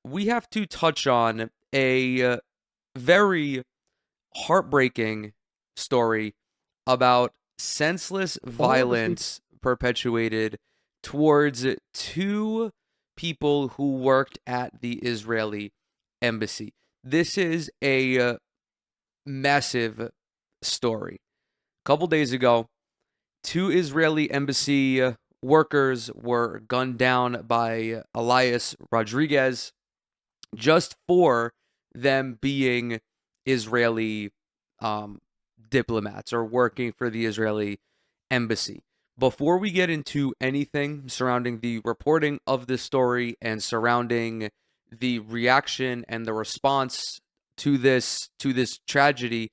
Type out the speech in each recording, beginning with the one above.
we have to touch on a very heartbreaking story about senseless Oh, this week. violence perpetuated towards two people who worked at the Israeli embassy. This is a massive story. A couple days ago, two Israeli embassy workers were gunned down by Elias Rodriguez just for them being Israeli um, diplomats or working for the Israeli embassy. Before we get into anything surrounding the reporting of this story and surrounding the reaction and the response to this tragedy,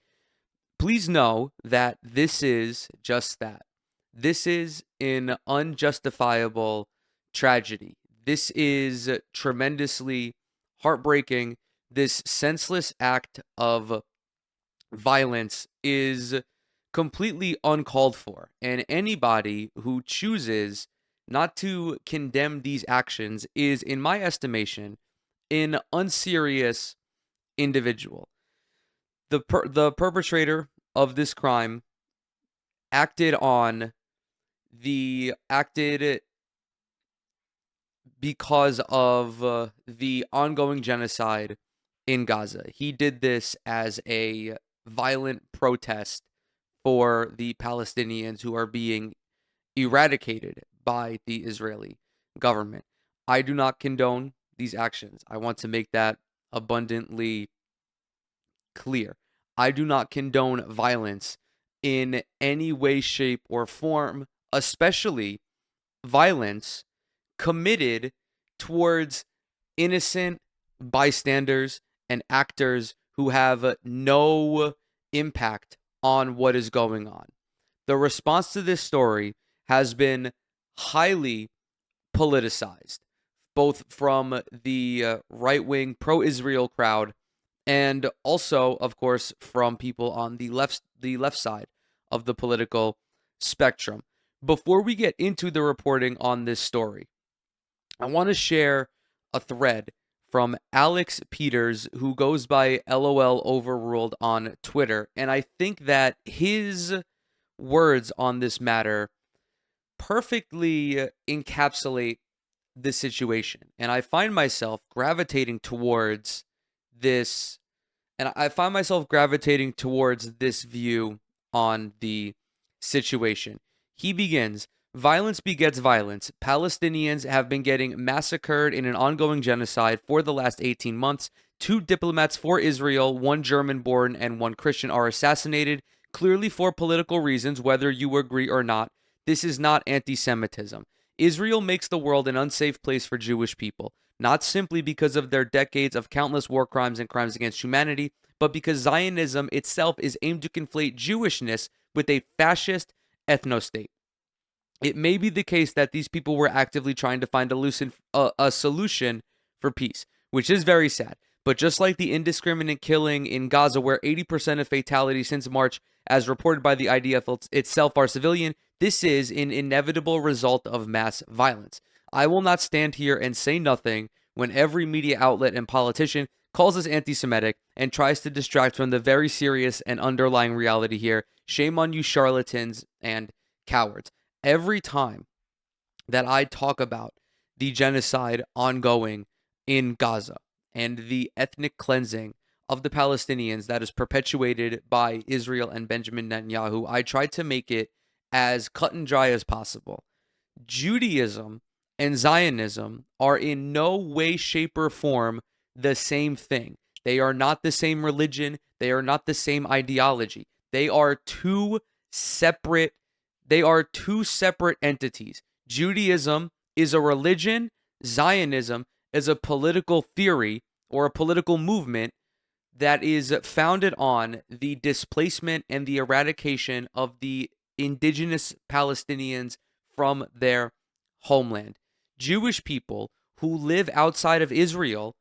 please know that this is just that. This is an unjustifiable tragedy. This is tremendously heartbreaking. This senseless act of violence is completely uncalled for. And anybody who chooses not to condemn these actions is, in my estimation, an unserious individual. The perpetrator of this crime acted on the acted because of the ongoing genocide in Gaza. He did this as a violent protest for the Palestinians who are being eradicated by the Israeli government. I do not condone these actions. I want to make that abundantly clear. I do not condone violence in any way, shape, or form, especially violence committed towards innocent bystanders and actors who have no impact on what is going on. The response to this story has been highly politicized, both from the right wing pro Israel crowd and also, of course, from people on the left side of the political spectrum. Before we get into the reporting on this story, I want to share a thread from Alex Peters, who goes by LOL Overruled on Twitter. And I think that his words on this matter perfectly encapsulate the situation. And I find myself gravitating towards this, and I find myself gravitating towards this view on the situation. He begins, violence begets violence. Palestinians have been getting massacred in an ongoing genocide for the last 18 months. Two diplomats for Israel, one German born and one Christian, are assassinated, clearly for political reasons, whether you agree or not. This is not anti Semitism. Israel makes the world an unsafe place for Jewish people, not simply because of their decades of countless war crimes and crimes against humanity, but because Zionism itself is aimed to conflate Jewishness with a fascist ethnostate. It may be the case that these people were actively trying to find a solution for peace, which is very sad. But just like the indiscriminate killing in Gaza, where 80% of fatalities since March, as reported by the IDF itself, are civilian, this is an inevitable result of mass violence. I will not stand here and say nothing when every media outlet and politician calls us anti Semitic and tries to distract from the very serious and underlying reality here. Shame on you, charlatans and cowards. Every time that I talk about the genocide ongoing in Gaza and the ethnic cleansing of the Palestinians that is perpetuated by Israel and Benjamin Netanyahu, I try to make it as cut and dry as possible. Judaism and Zionism are in no way, shape, or form the same thing. They are not the same religion. They are not the same ideology. They are two separate they are two separate entities. Judaism is a religion, Zionism is a political theory or a political movement that is founded on the displacement and the eradication of the indigenous Palestinians from their homeland. Jewish people who live outside of Israel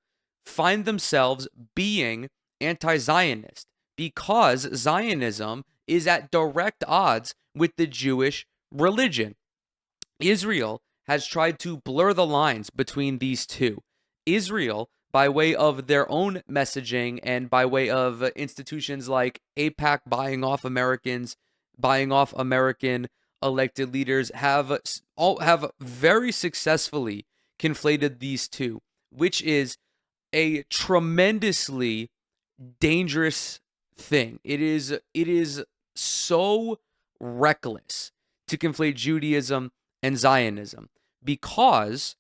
find themselves being anti Zionist because Zionism is at direct odds with the Jewish religion. Israel has tried to blur the lines between these two. Israel, by way of their own messaging and by way of institutions like APAC buying off American elected leaders, have very successfully conflated these two, which is a tremendously dangerous thing. It is so reckless to conflate Judaism and Zionism, because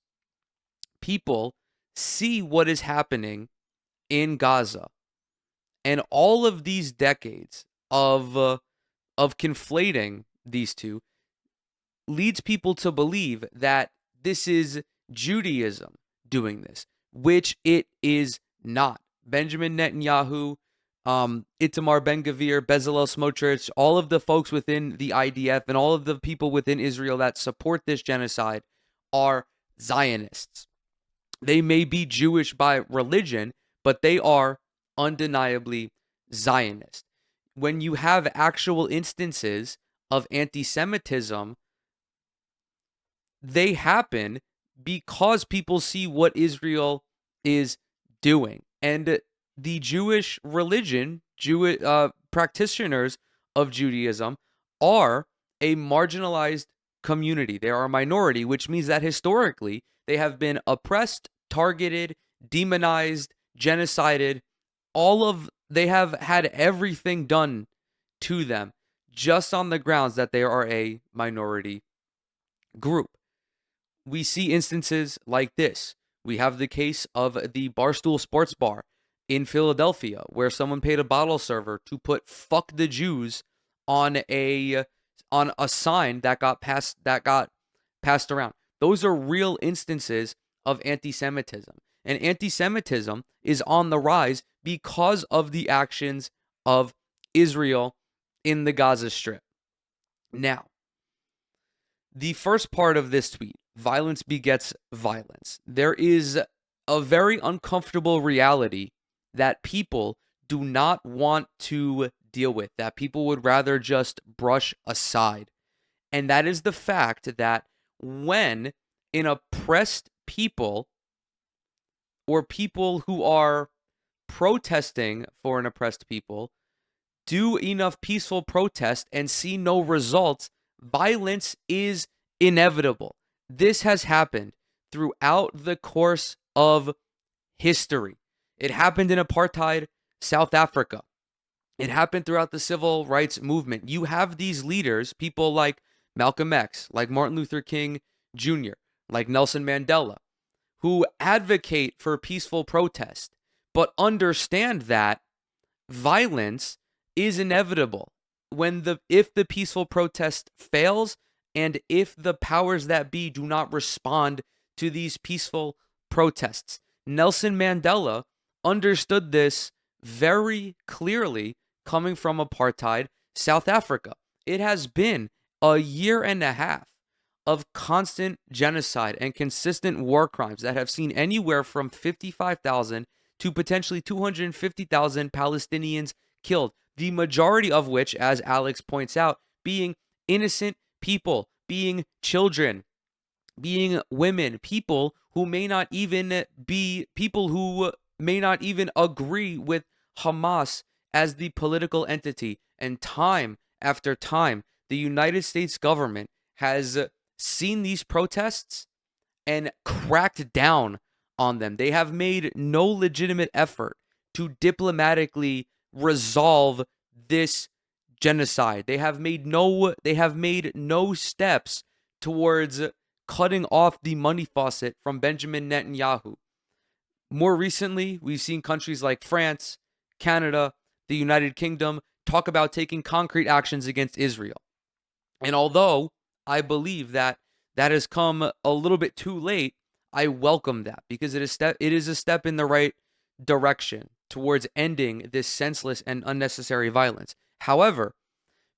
people see what is happening in Gaza, and all of these decades of conflating these two leads people to believe that this is Judaism doing this, which it is not. Benjamin Netanyahu, Itamar Ben-Gvir, Bezalel Smotrich, all of the folks within the IDF and all of the people within Israel that support this genocide are Zionists. They may be Jewish by religion, but they are undeniably Zionist. When you have actual instances of anti-Semitism, they happen because people see what Israel is doing. And the Jewish religion, practitioners of Judaism, are a marginalized community. They are a minority, which means that historically they have been oppressed, targeted, demonized, genocided. They have had everything done to them just on the grounds that they are a minority group. We see instances like this. We have the case of the Barstool Sports Bar in Philadelphia, where someone paid a bottle server to put "fuck the Jews" on a sign that got passed around. Those are real instances of anti-Semitism. And anti-Semitism is on the rise because of the actions of Israel in the Gaza Strip. Now, the first part of this tweet, violence begets violence. There is a very uncomfortable reality that people do not want to deal with, that people would rather just brush aside. And that is the fact that when an oppressed people, or people who are protesting for an oppressed people, do enough peaceful protest and see no results, violence is inevitable. This has happened throughout the course of history. It happened in apartheid South Africa. It happened throughout the civil rights movement. You have these leaders, people like Malcolm X, like Martin Luther King Jr., like Nelson Mandela, who advocate for peaceful protest, but understand that violence is inevitable if the peaceful protest fails, and if the powers that be do not respond to these peaceful protests. Nelson Mandela understood this very clearly coming from apartheid South Africa. It has been a year and a half of constant genocide and consistent war crimes that have seen anywhere from 55,000 to potentially 250,000 Palestinians killed, the majority of which, as Alex points out, being innocent people, being children, being women, people who may not even agree with Hamas as the political entity. And time after time, the United States government has seen these protests and cracked down on them. They have made no legitimate effort to diplomatically resolve this genocide. They have made no steps towards cutting off the money faucet from Benjamin Netanyahu. More recently, we've seen countries like France, Canada, the United Kingdom talk about taking concrete actions against Israel. And although I believe that has come a little bit too late, I welcome that, because it is a step in the right direction towards ending this senseless and unnecessary violence. However,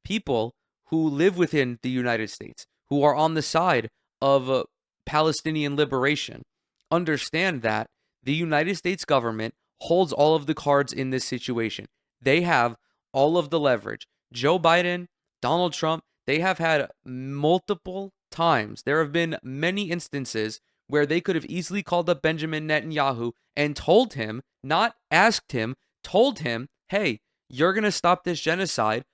people who live within the United States, who are on the side of Palestinian liberation, understand that the United States government holds all of the cards in this situation. They have all of the leverage. Joe Biden, Donald Trump, they have had multiple times. There have been many instances where they could have easily called up Benjamin Netanyahu and told him, not asked him, told him, hey, you're going to stop this genocide.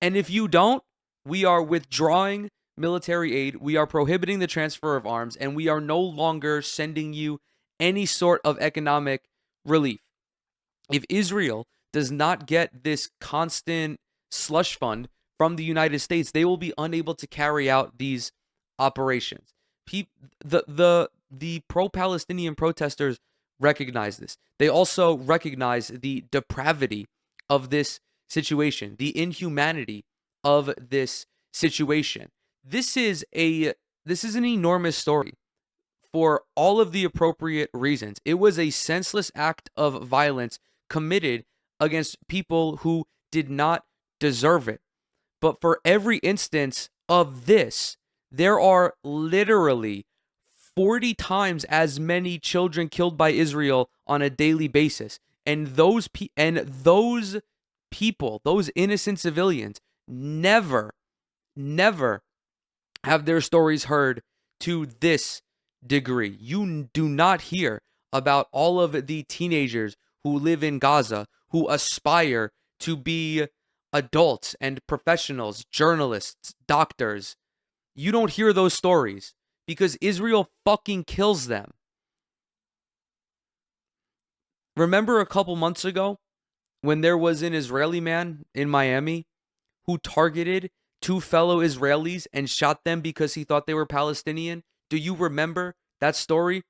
And if you don't, we are withdrawing military aid, we are prohibiting the transfer of arms, and we are no longer sending you any sort of economic relief. If Israel does not get this constant slush fund from the United States, they will be unable to carry out these operations. The pro-Palestinian protesters recognize this. They also recognize the depravity of this situation, the inhumanity of this situation. This is an enormous story for all of the appropriate reasons. It was a senseless act of violence committed against people who did not deserve it. But for every instance of this, there are literally 40 times as many children killed by Israel on a daily basis. And those people, those innocent civilians, never have their stories heard to this degree. You do not hear about all of the teenagers who live in Gaza who aspire to be adults and professionals, journalists, doctors. You don't hear those stories because Israel fucking kills them. Remember a couple months ago when there was an Israeli man in Miami who targeted two fellow Israelis and shot them because he thought they were Palestinian? Do you remember that story?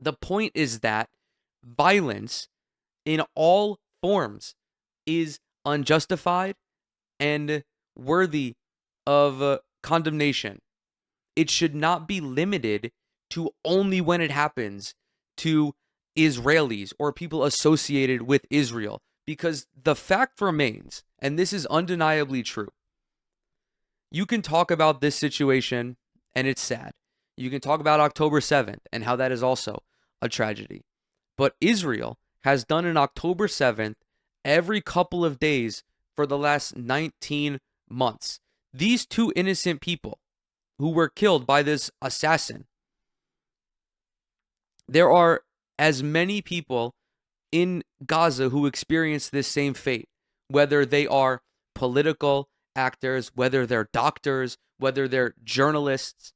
The point is that violence in all forms is unjustified and worthy of condemnation. It should not be limited to only when it happens to Israelis or people associated with Israel, because the fact remains, and this is undeniably true. You can talk about this situation, and it's sad. You can talk about October 7th and how that is also a tragedy. But Israel has done an October 7th every couple of days for the last 19 months. These two innocent people who were killed by this assassin, there are as many people in Gaza who experience this same fate, whether they are political actors, whether they're doctors, whether they're journalists.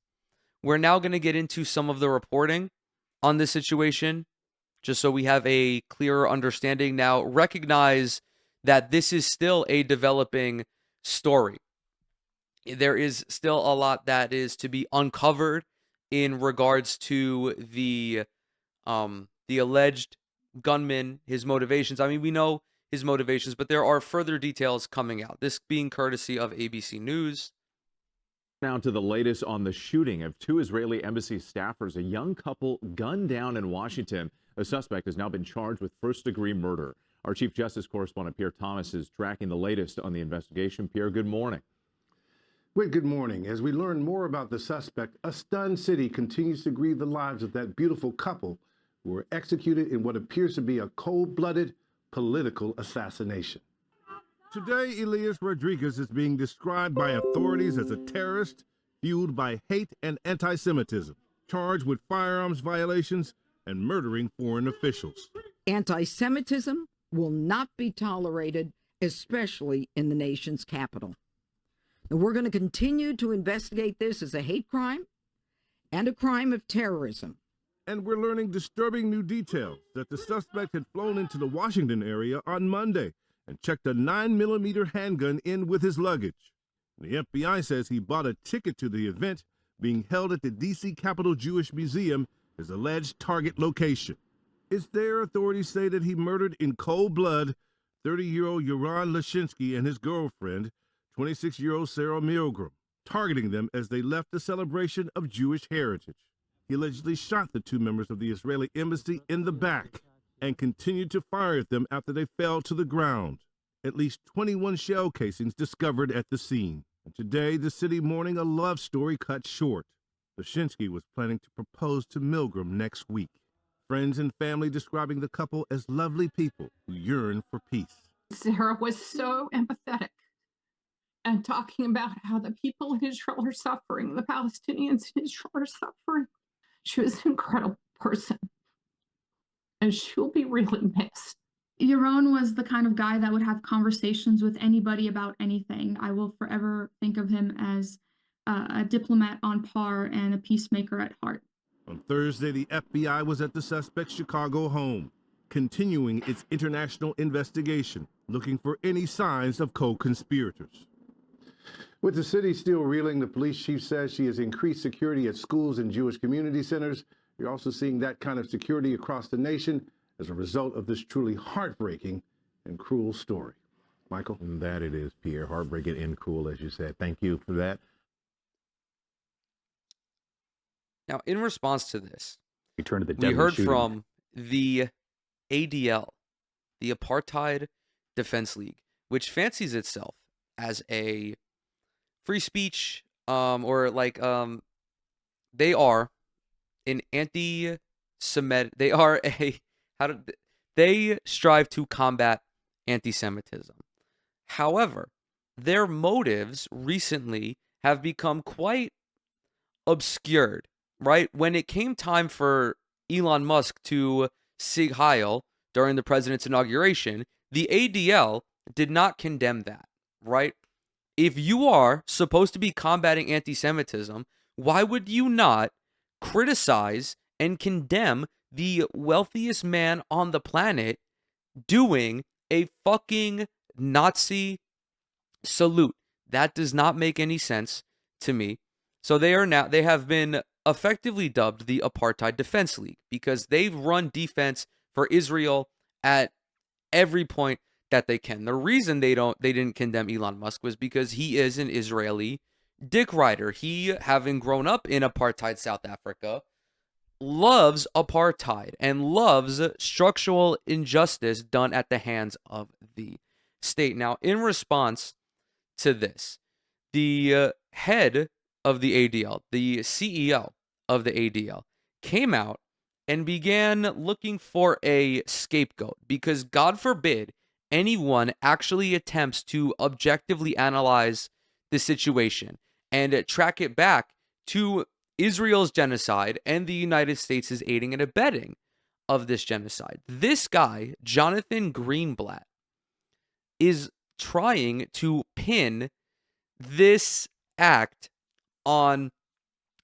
We're now going to get into some of the reporting on this situation, just so we have a clearer understanding. Now, recognize that this is still a developing story. There is still a lot that is to be uncovered in regards to the alleged gunman, his motivations. I mean, we know his motivations, but there are further details coming out. This being courtesy of ABC News. Now to the latest on the shooting of two Israeli embassy staffers, a young couple gunned down in Washington. The suspect has now been charged with first-degree murder. Our Chief Justice correspondent Pierre Thomas is tracking the latest on the investigation. Pierre, good morning. Wait, good morning. As we learn more about the suspect, a stunned city continues to grieve the lives of that beautiful couple who were executed in what appears to be a cold-blooded political assassination. Today, Elias Rodriguez is being described by authorities as a terrorist fueled by hate and anti-Semitism, charged with firearms violations and murdering foreign officials. Anti-Semitism will not be tolerated, especially in the nation's capital. And we're going to continue to investigate this as a hate crime and a crime of terrorism. And we're learning disturbing new details that the suspect had flown into the Washington area on Monday and checked a 9mm handgun in with his luggage. The FBI says he bought a ticket to the event being held at the D.C. Capitol Jewish Museum, his alleged target location. It's there authorities say that he murdered in cold blood 30-year-old Yoran Lashinsky and his girlfriend, 26-year-old Sarah Milgram, targeting them as they left the celebration of Jewish heritage. He allegedly shot the two members of the Israeli embassy in the back and continued to fire at them after they fell to the ground. At least 21 shell casings discovered at the scene. And today, the city mourning a love story cut short. Lashinsky was planning to propose to Milgram next week. Friends and family describing the couple as lovely people who yearn for peace. Sarah was so empathetic and talking about how the people in Israel are suffering, the Palestinians in Israel are suffering. She was an incredible person, and she'll be really missed. Yaron was the kind of guy that would have conversations with anybody about anything. I will forever think of him as a diplomat on par and a peacemaker at heart. On Thursday, the FBI was at the suspect's Chicago home, continuing its international investigation, looking for any signs of co-conspirators. With the city still reeling, the police chief says she has increased security at schools and Jewish community centers. You're also seeing that kind of security across the nation as a result of this truly heartbreaking and cruel story. Michael? And that it is, Pierre. Heartbreaking and cruel, as you said. Thank you for that. Now, in response to this, We turn to the we deadly heard shooting. from the ADL, the Apartheid Defense League, which fancies itself as a free speech, they are an anti-Semitic. They are a they strive to combat anti-Semitism. However, their motives recently have become quite obscured, right? When it came time for Elon Musk to Sig Heil during the president's inauguration, the ADL did not condemn that, right? If you are supposed to be combating anti Semitism, why would you not criticize and condemn the wealthiest man on the planet doing a fucking Nazi salute? That does not make any sense to me. So they have been effectively dubbed the Apartheid Defense League because they've run defense for Israel at every point that they can. The reason they didn't condemn Elon Musk was because he is an Israeli dick rider. He, having grown up in apartheid South Africa, loves apartheid and loves structural injustice done at the hands of the state. Now, in response to this, the head of the ADL, the CEO of the ADL, came out and began looking for a scapegoat because, God forbid, anyone actually attempts to objectively analyze the situation and track it back to Israel's genocide and the United States' aiding and abetting of this genocide. This guy, Jonathan Greenblatt, is trying to pin this act on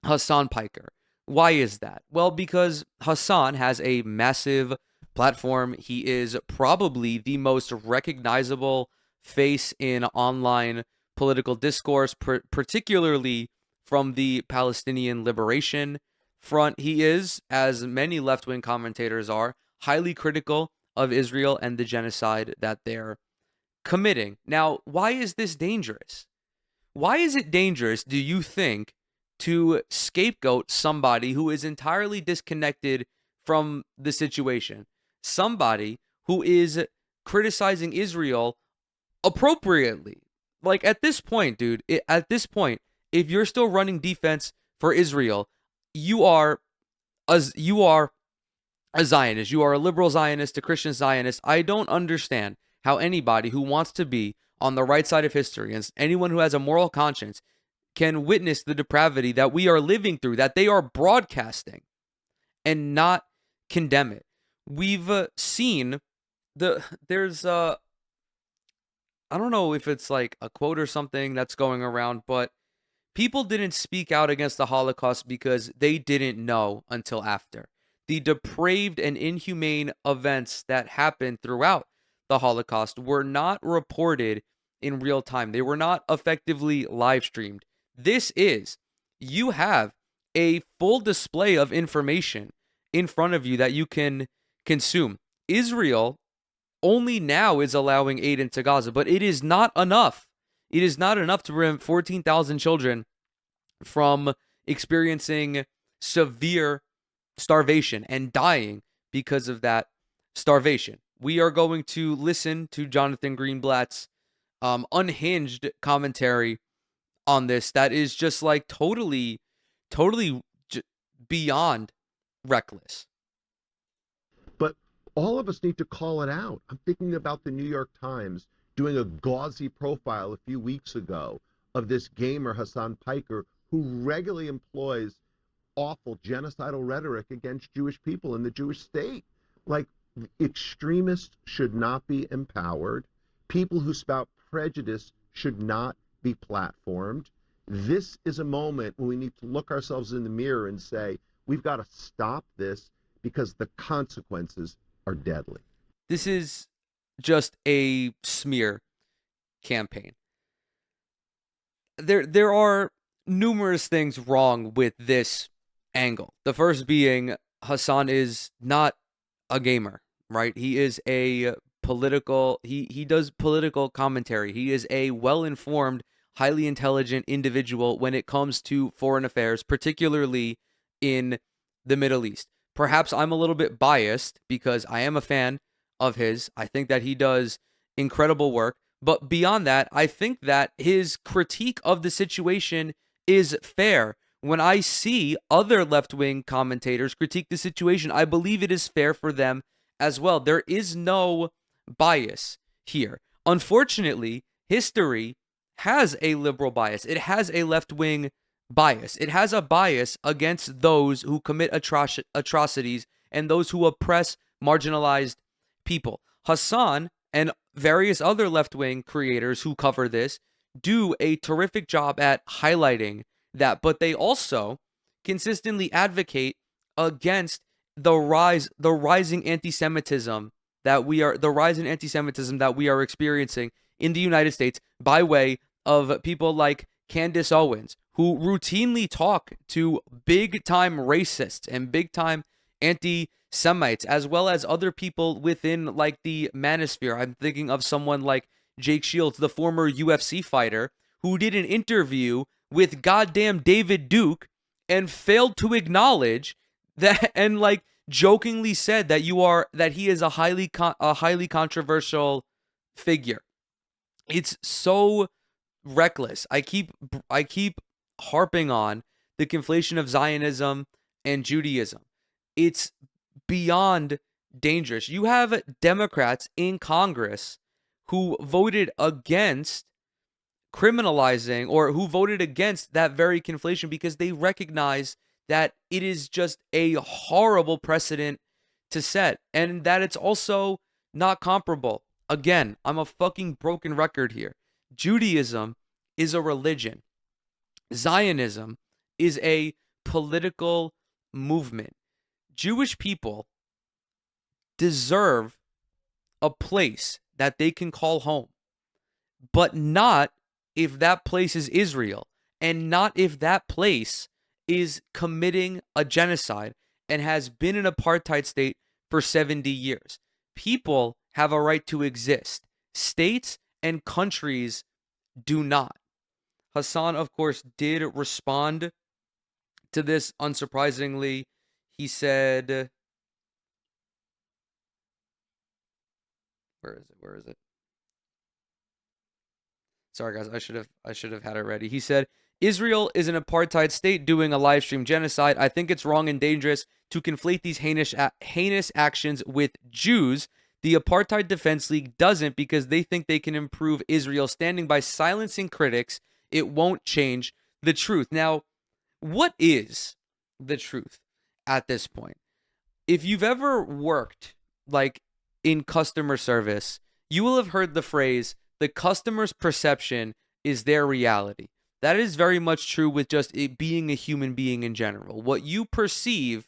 Hassan Piker. Why is that? Well, because Hassan has a massive platform. He is probably the most recognizable face in online political discourse, particularly from the Palestinian Liberation Front. He is, as many left-wing commentators are, highly critical of Israel and the genocide that they're committing. Now, why is this dangerous? Why is it dangerous, do you think, to scapegoat somebody who is entirely disconnected from the situation? Somebody who is criticizing Israel appropriately. Like, at this point, dude, if you're still running defense for Israel, you are a Zionist. You are a liberal Zionist, a Christian Zionist. I don't understand how anybody who wants to be on the right side of history and anyone who has a moral conscience can witness the depravity that we are living through, that they are broadcasting, and not condemn it. We've seen there's I don't know if it's like a quote or something that's going around, but people didn't speak out against the Holocaust because they didn't know until after. The depraved and inhumane events that happened throughout the Holocaust were not reported in real time. They were not effectively live streamed. You have a full display of information in front of you that you can consume. Israel only now is allowing aid into Gaza, but it is not enough. It is not enough to prevent 14,000 children from experiencing severe starvation and dying because of that starvation. We are going to listen to Jonathan Greenblatt's unhinged commentary on this that is just like totally beyond reckless. But all of us need to call it out. I'm thinking about the New York Times doing a gauzy profile a few weeks ago of this gamer, Hassan Piker, who regularly employs awful genocidal rhetoric against Jewish people in the Jewish state. Like, extremists should not be empowered. People who spout prejudice should not be platformed. This is a moment when we need to look ourselves in the mirror and say, we've got to stop this because the consequences are deadly. This is just a smear campaign. There are numerous things wrong with this angle. The first being Hassan is not a gamer, right? He is a he does political commentary. He is a well-informed, highly intelligent individual when it comes to foreign affairs, particularly in the Middle East. Perhaps I'm a little bit biased because I am a fan of his. I think that he does incredible work. But beyond that, I think that his critique of the situation is fair. When I see other left-wing commentators critique the situation, I believe it is fair for them as well. There is no bias here. Unfortunately, history has a liberal bias. It has a left-wing bias. It has a bias against those who commit atrocities and those who oppress marginalized people. Hassan and various other left-wing creators who cover this do a terrific job at highlighting that, but they also consistently advocate against the rising anti-Semitism that we are experiencing in the United States by way of people like Candace Owens, who routinely talk to big-time racists and big-time anti-Semites, as well as other people within like the manosphere. I'm thinking of someone like Jake Shields, the former UFC fighter, who did an interview with goddamn David Duke and failed to acknowledge that, and like jokingly said that he is a highly controversial figure. It's so reckless. I keep harping on the conflation of Zionism and Judaism. It's beyond dangerous. You have Democrats in Congress who voted against criminalizing, or who voted against that very conflation, because they recognize that it is just a horrible precedent to set, and that it's also not comparable. Again, I'm a fucking broken record here. Judaism is a religion. Zionism is a political movement. Jewish people deserve a place that they can call home, but not if that place is Israel, and not if that place is committing a genocide and has been an apartheid state for 70 years. People have a right to exist. States and countries do not. Hassan, of course, did respond to this unsurprisingly. He said, Where is it? Sorry, guys, I should have had it ready. He said, Israel is an apartheid state doing a live stream genocide. I think it's wrong and dangerous to conflate these heinous actions with Jews. The Apartheid Defense League doesn't, because they think they can improve Israel standing by silencing critics. It won't change the truth. Now, what is the truth at this point? If you've ever worked like in customer service, you will have heard the phrase, the customer's perception is their reality. That is very much true with just it being a human being in general. What you perceive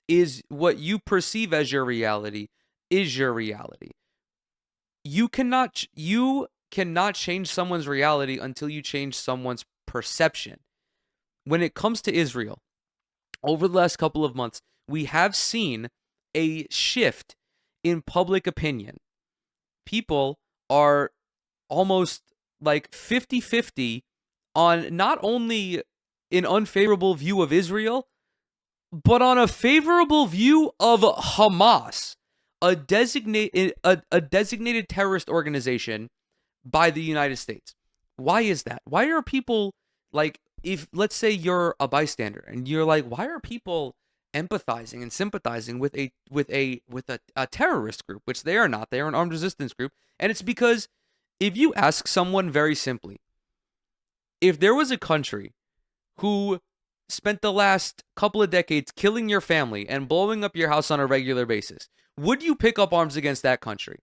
as your reality is your reality. You cannot change someone's reality until you change someone's perception. When it comes to Israel, over the last couple of months, we have seen a shift in public opinion. People are almost like 50-50 on not only an unfavorable view of Israel, but on a favorable view of Hamas, a designated terrorist organization by the United States. Why is that? Why are people like, if let's say you're a bystander and you're like, why are people empathizing and sympathizing with a terrorist group, which they are not? They are an armed resistance group. And it's because if you ask someone very simply, if there was a country who spent the last couple of decades killing your family and blowing up your house on a regular basis, would you pick up arms against that country?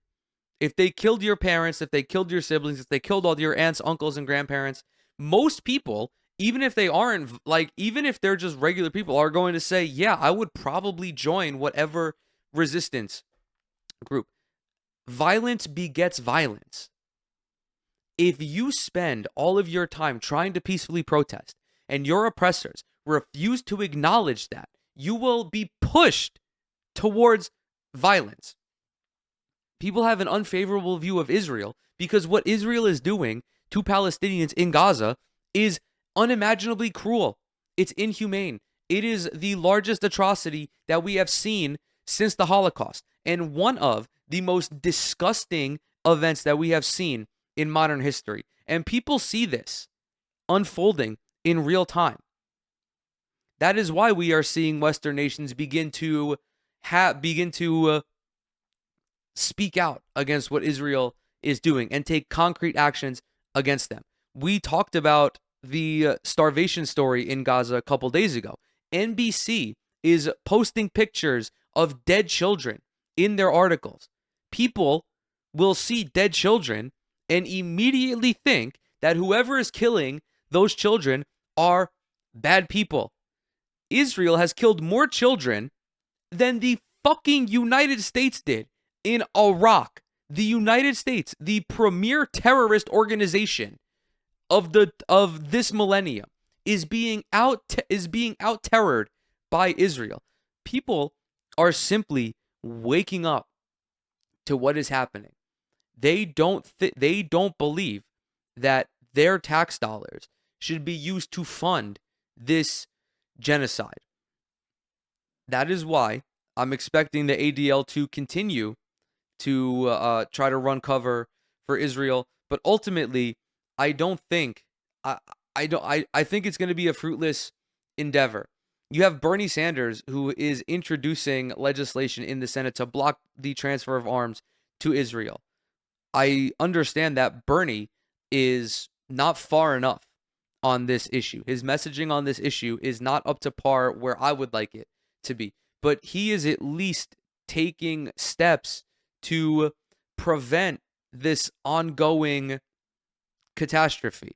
If they killed your parents, if they killed your siblings, if they killed all your aunts, uncles, and grandparents, most people, even if they aren't, like, even if they're just regular people, are going to say, yeah, I would probably join whatever resistance group. Violence begets violence. If you spend all of your time trying to peacefully protest and your oppressors refuse to acknowledge that, you will be pushed towards violence. People have an unfavorable view of Israel because what Israel is doing to Palestinians in Gaza is unimaginably cruel. It's inhumane. It is the largest atrocity that we have seen since the Holocaust, and one of the most disgusting events that we have seen in modern history. And people see this unfolding in real time. That is why we are seeing Western nations begin to speak out against what Israel is doing and take concrete actions against them. We talked about the starvation story in Gaza a couple days ago. NBC is posting pictures of dead children in their articles. People will see dead children and immediately think that whoever is killing those children are bad people. Israel has killed more children than the fucking United States did in Iraq. The United States, the premier terrorist organization of this millennium, is being out terrored by Israel. People are simply waking up to what is happening. They don't believe that their tax dollars should be used to fund this genocide. That is why I'm expecting the ADL to continue to try to run cover for Israel, but ultimately, I don't think I think it's going to be a fruitless endeavor. You have Bernie Sanders, who is introducing legislation in the Senate to block the transfer of arms to Israel. I understand that Bernie is not far enough on this issue. His messaging on this issue is not up to par where I would like it to be. But he is at least taking steps to prevent this ongoing catastrophe.